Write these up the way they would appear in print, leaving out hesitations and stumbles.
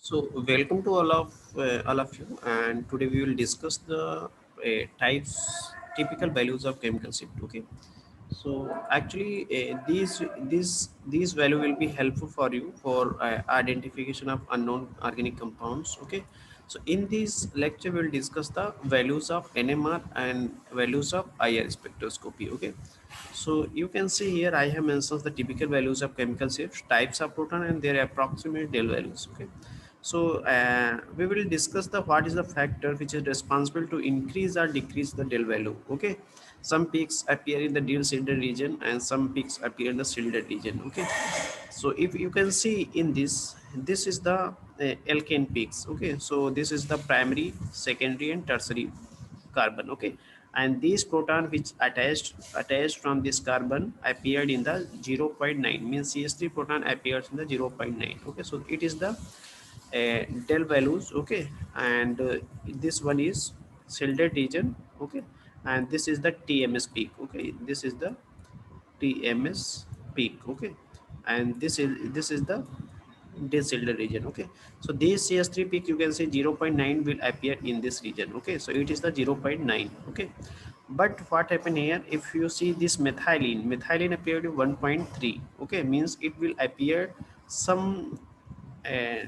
So welcome to all of you, and today we will discuss the typical values of chemical shift. Okay, so actually these value will be helpful for you for identification of unknown organic compounds. Okay, so in this lecture we will discuss the values of NMR and values of IR spectroscopy. Okay, so you can see here I have mentioned the typical values of chemical shifts, types of proton, and their approximate Del values. Okay, so we will discuss the what is the factor which is responsible to increase or decrease the Del value. Okay, some peaks appear in the Del shielded region and some peaks appear in the shielded region. Okay, so if you can see in this is the alkane peaks. Okay, so this is the primary, secondary, and tertiary carbon. Okay, and these proton which attached from this carbon appeared in the zero point 0.9, means cs3 proton appears in the zero point 0.9. Okay, so it is the Del values. Okay, and this one is shielded region. Okay, and this is the TMS peak. Okay, this is the TMS peak. Okay, and this is the shielded region. Okay, so this CS3 peak you can say zero point 0.9 will appear in this region. Okay, so it is the zero point 0.9. Okay, but what happened here, if you see this methylene appeared in 1.3. Okay, means it will appear some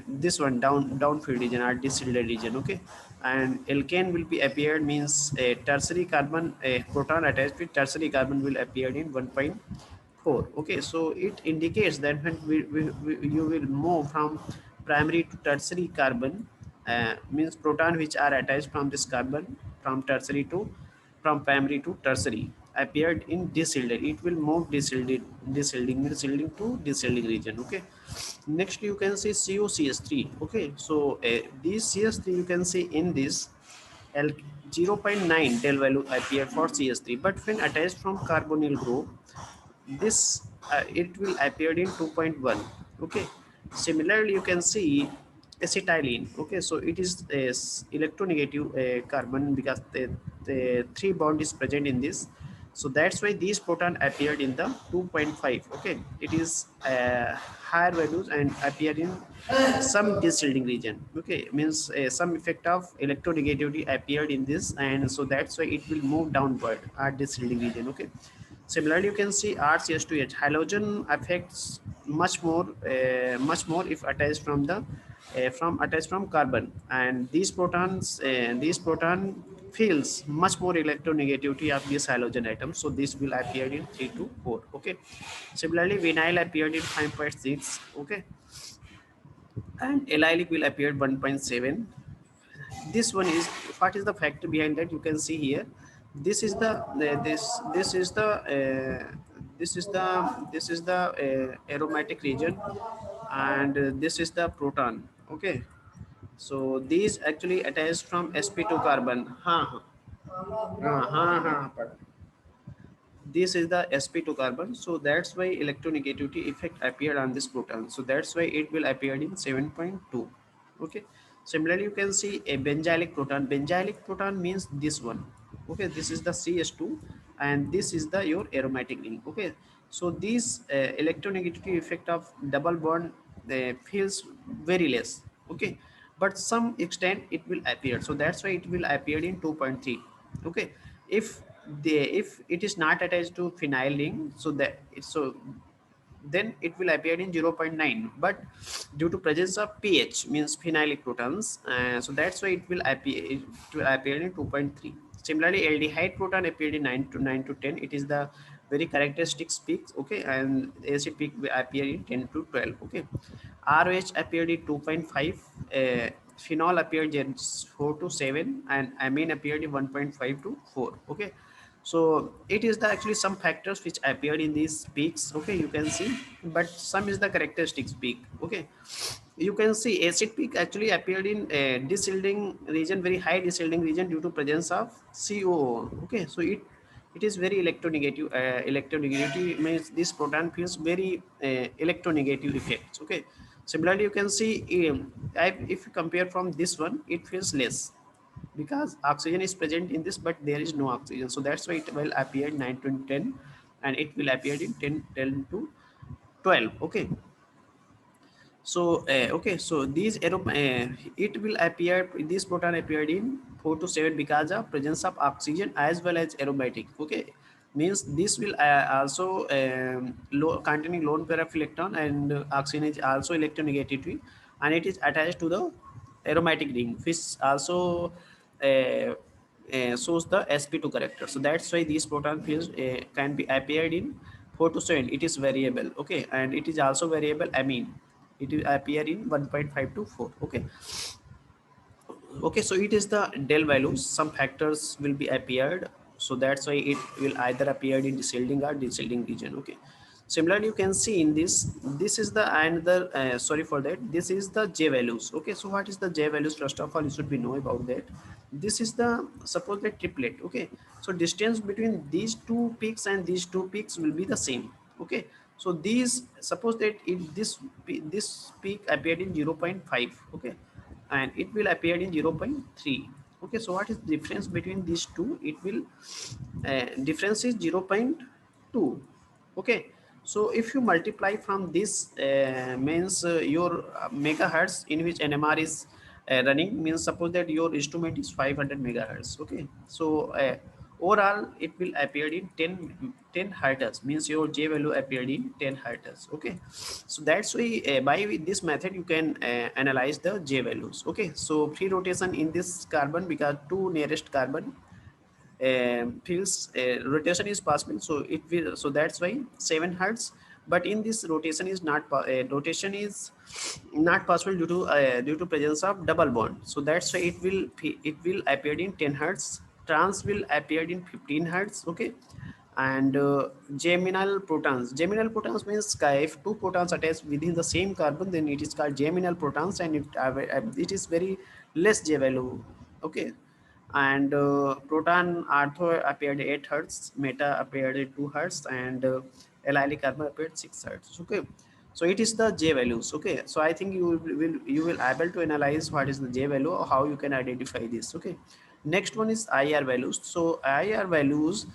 this one downfield region or distilled region. Okay, and alkane will be appeared, means a tertiary carbon, a proton attached with tertiary carbon will appear in 1.4. Okay, so it indicates that when you will move from primary to tertiary carbon, means proton which are attached from this carbon from tertiary to from primary to tertiary appeared in dishielded, it will move dishielding means shielding to dishielding region. Okay, next you can see COCS3. Okay, so this CS3 you can see in this L 0.9 Del value appear for CS3, but when attached from carbonyl group, this it will appear in 2.1. Okay, similarly you can see acetylene. Okay, so it is a electronegative carbon because the three bond is present in this, so that's why these proton appeared in the 2.5. Okay, it is higher values and appear in some dishielding region. Okay, means some effect of electronegativity appeared in this, and so that's why it will move downward at dishielding region. Okay, similarly you can see RCS2H halogen affects much more if attached from the attached from carbon, and these proton feels much more electronegativity of this halogen atom, so this will appear in 3 to 4. Okay, similarly vinyl appeared in 5.6. Okay, and allylic will appear 1.7. This one is what is the factor behind that, you can see here. This is the this is the this is the aromatic region, and this is the proton. Okay, so these actually attached from sp2 carbon. Pardon. This is the sp2 carbon, so that's why electronegativity effect appeared on this proton, so that's why it will appear in 7.2. Okay, similarly you can see a benzylic proton. Benzylic proton means this one. Okay, this is the cs2, and this is the your aromatic ring. Okay, so this electronegativity effect of double bond feels very less. Okay, but some extent it will appear, so that's why it will appear in 2.3. Okay, if if it is not attached to phenyl ring, so that it's so then it will appear in 0.9, but due to presence of pH, means phenylic protons, so that's why it will appear in 2.3. Similarly aldehyde proton appeared in 9 to 10. It is the very characteristic peaks. Okay, and acid peak will appear in 10 to 12. Okay, ROH appeared in 2.5. Phenol appeared in 4 to 7, and amine appeared in 1.5 to 4. Okay, so it is the actually some factors which appeared in these peaks. Okay, you can see, but some is the characteristics peak. Okay, you can see acid peak actually appeared in a dishielding region, very high dishielding region, due to presence of COO. Okay, so it is very electronegative. Electronegativity means this proton feels very electronegative effects. Okay, similarly you can see if you compare from this one, it feels less because oxygen is present in this, but there is no oxygen, so that's why it will appear 9 to 10, and it will appear in 10 to 12. Okay, So okay, so it will appear, this proton appeared in 4 to 7 because of presence of oxygen as well as aromatic. Okay, means this will also containing lone pair of electron, and oxygen is also electronegativity, and it is attached to the aromatic ring, which also shows the sp2 character. So that's why these proton fields can be appeared in 4 to 7. It is variable. Okay, and it is also variable amine. It will appear in 1.5 to 4. Okay, okay, so it is the del values, some factors will be appeared, so that's why it will either appear in descending or descending region. Okay, similarly you can see in this is the another sorry for that, this is the j values. Okay, so what is the j values? First of all, you should be know about that. This is the, suppose the triplet. Okay, so distance between these two peaks and these two peaks will be the same. Okay, so these, suppose that if this peak appeared in 0.5. Okay, and it will appear in 0.3. Okay, so what is the difference between these two? It will difference is 0.2. Okay, so if you multiply from this means your megahertz in which NMR is running, means suppose that your instrument is 500 megahertz. Okay, so overall it will appear in 10 hertz, means your j value appeared in 10 hertz. Okay, so that's why by this method you can analyze the j values. Okay, so free rotation in this carbon, because two nearest carbon feels rotation is possible, so it will, so that's why 7 hertz. But in this rotation is not rotation is not possible due to presence of double bond, so that's why it will appear in 10 hertz. Trans will appear in 15 hertz. Okay, and geminal protons means if two protons attached within the same carbon, then it is called geminal protons, and it is very less j value. Okay, and proton ortho appeared 8 hertz, meta appeared at 2 hertz, and allylic carbon appeared 6 hertz. Okay, so it is the j values. Okay, so I think you will able to analyze what is the j value or how you can identify this. Okay, next one is IR values. So IR values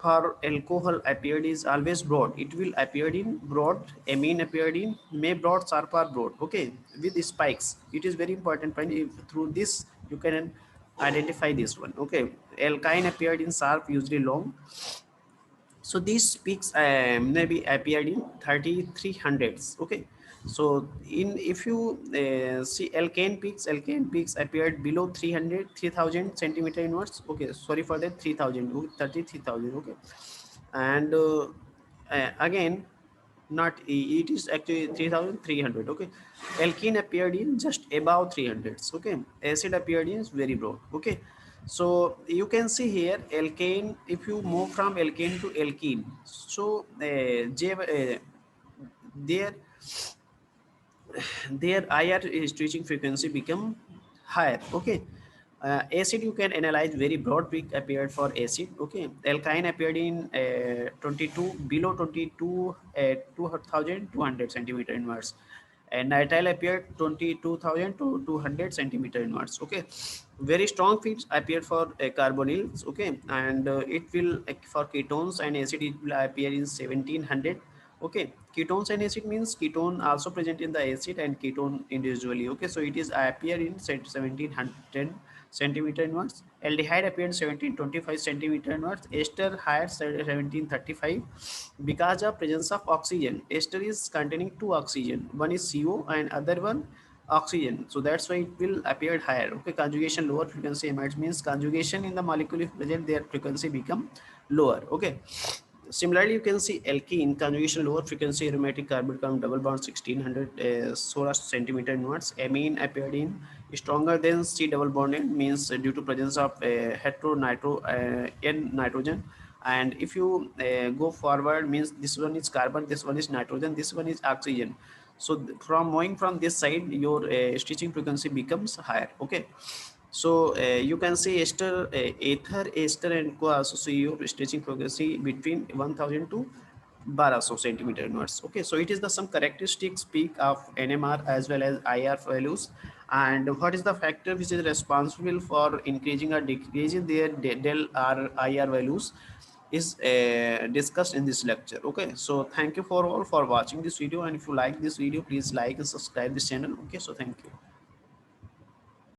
for alcohol appeared is always broad. It will appear in broad, amine appeared in may broad, sharp or broad. Okay, with spikes. It is very important point. If through this you can identify this one. Okay, alkyne appeared in sharp, usually long. So these peaks maybe appeared in 3300s. Okay, so in if you see alkane peaks appeared below 300 3000 centimeter inwards. Okay, sorry for that, 3000, 33,000. Okay, and again, not it is actually 3300. Okay, alkene appeared in just above 300s. Okay, acid appeared in very broad. Okay, so you can see here alkane, if you move from alkane to alkene, so their their IR stretching frequency become higher. Okay, acid you can analyze very broad peak appeared for acid. Okay, alkyne appeared in 22 below 22 2200 centimeter inwards, and nitrile appeared 22,000 to 200 centimeter inwards. Okay, very strong peaks appear for carbonyls. Okay, and it will for ketones and acid it will appear in 1700. Okay, ketones and acid means ketone also present in the acid and ketone individually. Okay, so it is appear in 1710 centimeter inwards. Aldehyde appeared 1725 centimeter inwards. Ester higher 1735 because of presence of oxygen. Ester is containing two oxygen. One is CO and other one oxygen. So that's why it will appear higher. Okay, conjugation lower frequency amides means conjugation in the molecule if present, their frequency become lower. Okay. Similarly, you can see alkene conjugation lower frequency aromatic carbon come double bond 1600 solar centimeter inwards. Amine appeared in stronger than C double bonded, means due to presence of hetero nitro n nitrogen. And if you go forward, means this one is carbon, this one is nitrogen, this one is oxygen. So from moving from this side, your stitching frequency becomes higher. Okay, so you can see ester, ether, ester, and co also see your stretching frequency between 1000 to 1200 centimeter inwards. Okay, so it is the some characteristics peak of NMR as well as IR values, and what is the factor which is responsible for increasing or decreasing their del or IR values. is discussed in this lecture. Okay, so thank you for all for watching this video, and if you like this video, please like and subscribe this channel. Okay, so thank you.